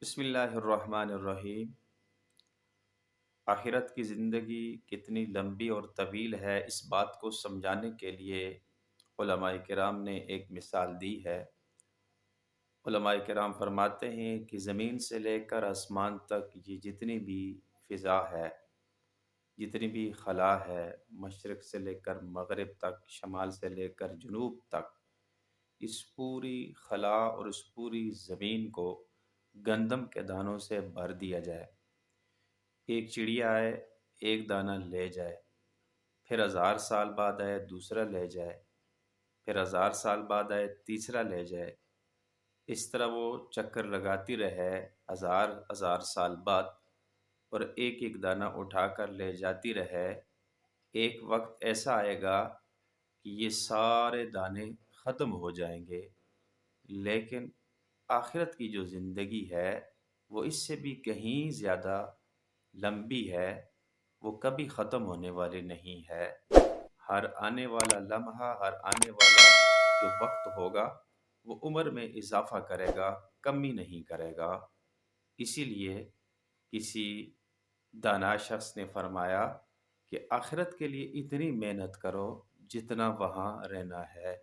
بسم اللہ الرحمن الرحیم۔ آخرت کی زندگی کتنی لمبی اور طویل ہے، اس بات کو سمجھانے کے لیے علماء کرام نے ایک مثال دی ہے۔ علماء کرام فرماتے ہیں کہ زمین سے لے کر آسمان تک یہ جتنی بھی فضا ہے، جتنی بھی خلا ہے، مشرق سے لے کر مغرب تک، شمال سے لے کر جنوب تک، اس پوری خلا اور اس پوری زمین کو گندم کے دانوں سے بھر دیا جائے، ایک چڑیا آئے ایک دانہ لے جائے، پھر 1000 سال بعد آئے دوسرا لے جائے، پھر 1000 سال بعد آئے تیسرا لے جائے، اس طرح وہ چکر لگاتی رہے 1000 سال بعد، اور ایک ایک دانہ اٹھا کر لے جاتی رہے۔ ایک وقت ایسا آئے گا کہ یہ سارے دانے ختم ہو جائیں گے، لیکن آخرت کی جو زندگی ہے وہ اس سے بھی کہیں زیادہ لمبی ہے، وہ کبھی ختم ہونے والی نہیں ہے۔ ہر آنے والا لمحہ، ہر آنے والا جو وقت ہوگا وہ عمر میں اضافہ کرے گا، کمی نہیں کرے گا۔ اسی لیے کسی دانا شخص نے فرمایا کہ آخرت کے لیے اتنی محنت کرو جتنا وہاں رہنا ہے۔